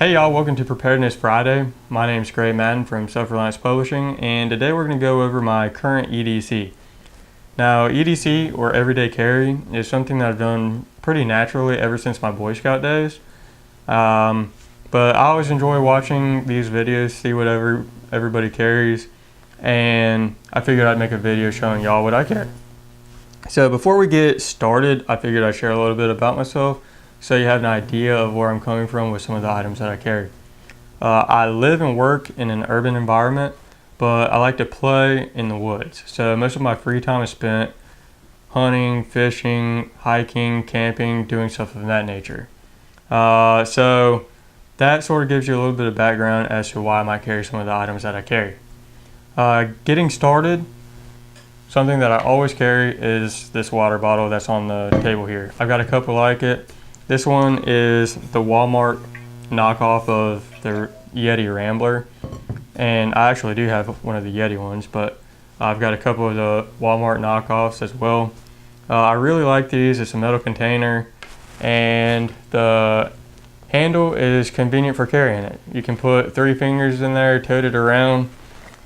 Hey y'all, welcome to Preparedness Friday. My name is Cary from Self-Reliance Publishing, and today we're going to go over my current EDC. Now, EDC, or Everyday Carry, is something that I've done pretty naturally ever since my Boy Scout days. But I always enjoy watching these videos, see what everybody carries, and I figured I'd make a video showing y'all what I carry. So before we get started, I figured I'd share a little bit about myself, so you have an idea of where I'm coming from with some of the items that I carry. I live and work in an urban environment, but I like to play in the woods. So most of my free time is spent hunting, fishing, hiking, camping, doing stuff of that nature. So that sort of gives you a little bit of background as to why I might carry some of the items that I carry. Getting started, something that I always carry is this water bottle that's on the table here. I've got a couple like it. This one is the Walmart knockoff of the Yeti Rambler, and I actually do have one of the Yeti ones, but I've got a couple of the Walmart knockoffs as well. I really like these. It's a metal container, and the handle is convenient for carrying it. You can put 3 fingers in there, tote it around,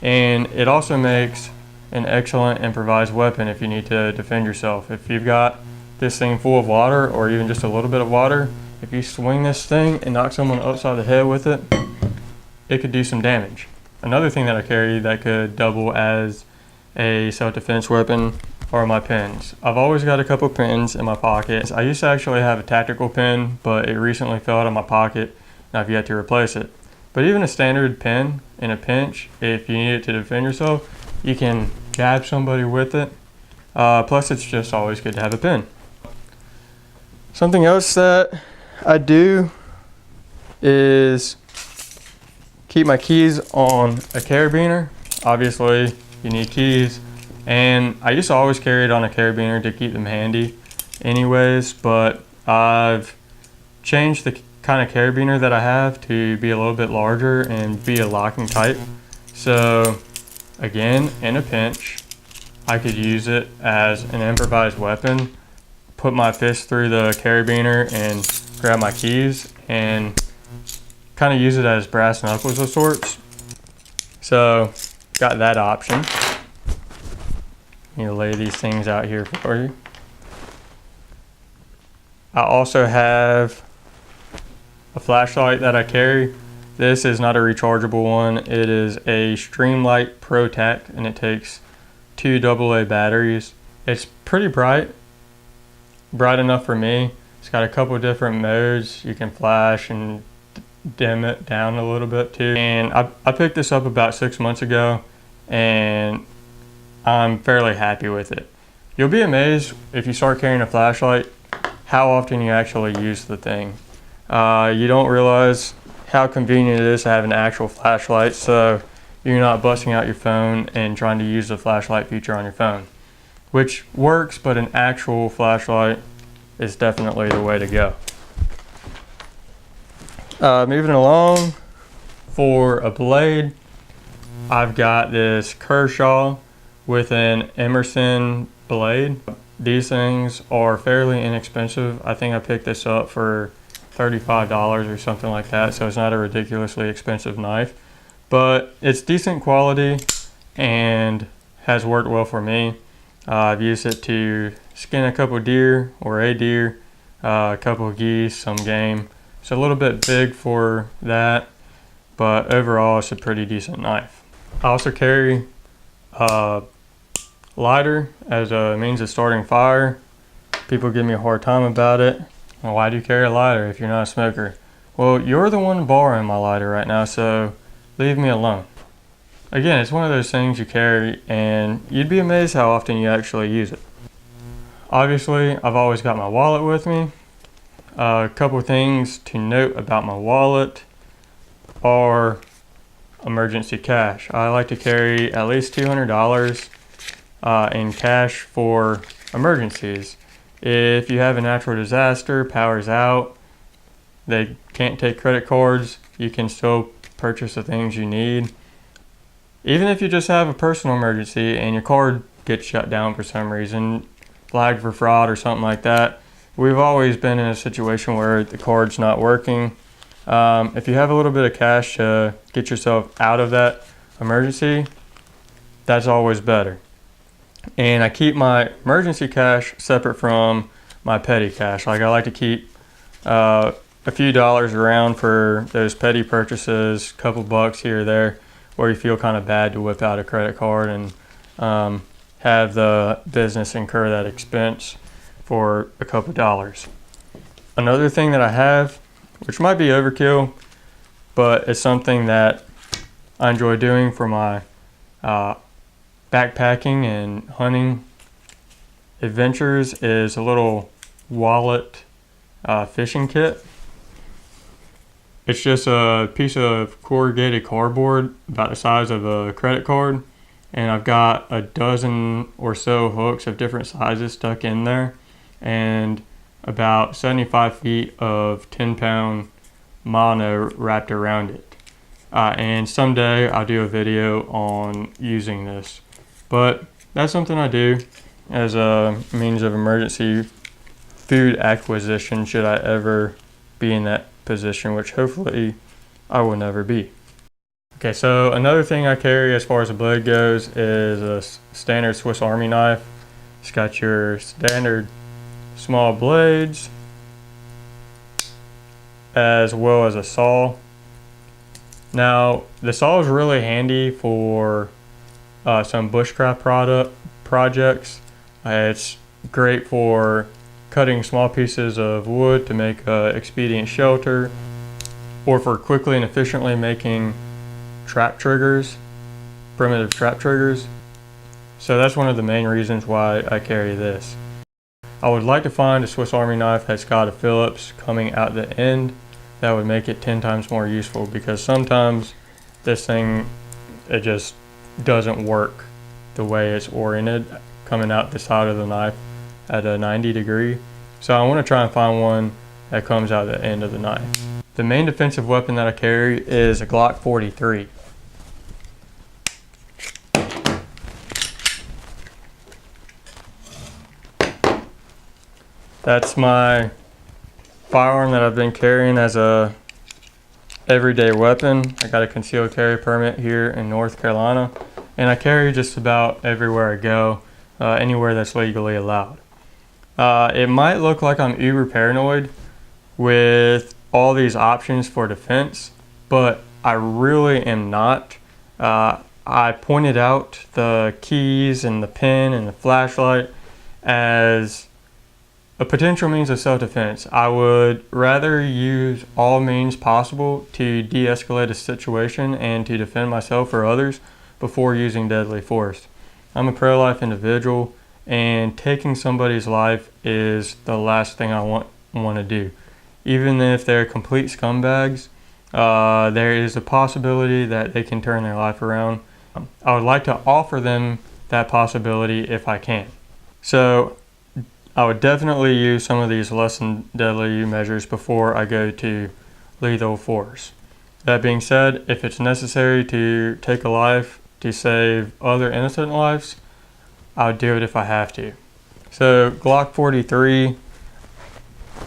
and it also makes an excellent improvised weapon if you need to defend yourself. If you've got this thing full of water, or even just a little bit of water, if you swing this thing and knock someone upside the head with it, it could do some damage. Another thing that I carry that could double as a self-defense weapon are my pens. I've always got a couple pens in my pocket. I used to actually have a tactical pen, but it recently fell out of my pocket and I've yet to replace it. But even a standard pen in a pinch, if you need it to defend yourself, you can jab somebody with it. Plus it's just always good to have a pen. Something else that I do is keep my keys on a carabiner. Obviously, you need keys, and I used to always carry it on a carabiner to keep them handy anyways, but I've changed the kind of carabiner that I have to be a little bit larger and be a locking type. So again, in a pinch, I could use it as an improvised weapon, put my fist through the carabiner and grab my keys and kind of use it as brass knuckles of sorts. So got that option. You lay these things out here for you. I also have a flashlight that I carry. This is not a rechargeable one. It is a Streamlight Pro Tech, and it takes 2 AA batteries. It's pretty bright enough for me. It's got a couple different modes. You can flash and dim it down a little bit too. And I picked this up about 6 months ago, and I'm fairly happy with it. You'll be amazed if you start carrying a flashlight how often you actually use the thing. You don't realize how convenient it is to have an actual flashlight, so you're not busting out your phone and trying to use the flashlight feature on your phone, which works, but an actual flashlight is definitely the way to go. Moving along, for a blade, I've got this Kershaw with an Emerson blade. These things are fairly inexpensive. I think I picked this up for $35 or something like that, so it's not a ridiculously expensive knife, but it's decent quality and has worked well for me. I've used it to skin a couple deer, or a deer, a couple of geese, some game. It's a little bit big for that, but overall it's a pretty decent knife. I also carry a lighter as a means of starting fire. People give me a hard time about it. Well, why do you carry a lighter if you're not a smoker? Well, you're the one borrowing my lighter right now, so leave me alone. Again, it's one of those things you carry, and you'd be amazed how often you actually use it. Obviously, I've always got my wallet with me. A couple things to note about my wallet are emergency cash. I like to carry at least $200 in cash for emergencies. If you have a natural disaster, power's out, they can't take credit cards, you can still purchase the things you need. Even if you just have a personal emergency and your card gets shut down for some reason, flagged for fraud or something like that, we've always been in a situation where the card's not working. If you have a little bit of cash to get yourself out of that emergency, that's always better. And I keep my emergency cash separate from my petty cash. Like, I like to keep a few dollars around for those petty purchases, couple bucks here or there, where you feel kind of bad to whip out a credit card and have the business incur that expense for a couple dollars. Another thing that I have, which might be overkill, but it's something that I enjoy doing for my backpacking and hunting adventures, is a little wallet fishing kit. It's just a piece of corrugated cardboard about the size of a credit card, and I've got a dozen or so hooks of different sizes stuck in there, and about 75 feet of 10-pound mono wrapped around it. And someday I'll do a video on using this, but that's something I do as a means of emergency food acquisition should I ever be in that position, which hopefully I will never be. Okay, so another thing I carry as far as a blade goes is a standard Swiss Army knife. It's got your standard small blades as well as a saw. Now, the saw is really handy for some bushcraft projects. It's great for cutting small pieces of wood to make expedient shelter, or for quickly and efficiently making trap triggers, primitive trap triggers. So that's one of the main reasons why I carry this. I would like to find a Swiss Army knife that's got a Phillips coming out the end. That would make it 10 times more useful, because sometimes this thing, it just doesn't work the way it's oriented coming out the side of the knife at a 90 degree. So I want to try and find one that comes out the end of the knife. The main defensive weapon that I carry is a Glock 43. That's my firearm that I've been carrying as a everyday weapon. I got a concealed carry permit here in North Carolina, and I carry just about everywhere I go, anywhere that's legally allowed. It might look like I'm uber paranoid with all these options for defense, but I really am not. I pointed out the keys and the pen and the flashlight as a potential means of self-defense. I would rather use all means possible to de-escalate a situation and to defend myself or others before using deadly force. I'm a pro-life individual, and taking somebody's life is the last thing I want to do. Even if they're complete scumbags, there is a possibility that they can turn their life around. I would like to offer them that possibility if I can. So I would definitely use some of these less than deadly measures before I go to lethal force. That being said, if it's necessary to take a life to save other innocent lives, I would do it if I have to. So Glock 43,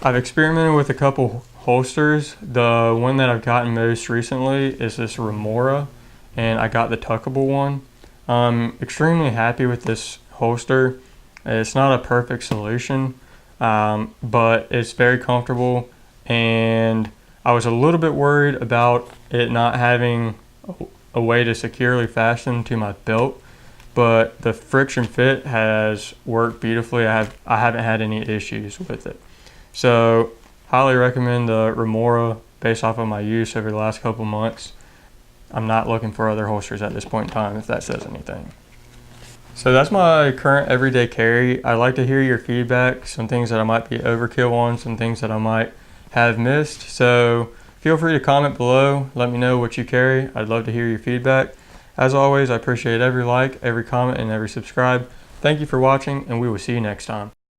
I've experimented with a couple holsters. The one that I've gotten most recently is this Remora, and I got the tuckable one. I'm extremely happy with this holster. It's not a perfect solution, but it's very comfortable, and I was a little bit worried about it not having a way to securely fasten to my belt, but the friction fit has worked beautifully. I haven't had any issues with it. So highly recommend the Remora based off of my use over the last couple months. I'm not looking for other holsters at this point in time, if that says anything. So that's my current everyday carry. I'd like to hear your feedback, some things that I might be overkill on, some things that I might have missed. So feel free to comment below. Let me know what you carry. I'd love to hear your feedback. As always, I appreciate every like, every comment, and every subscribe. Thank you for watching, and we will see you next time.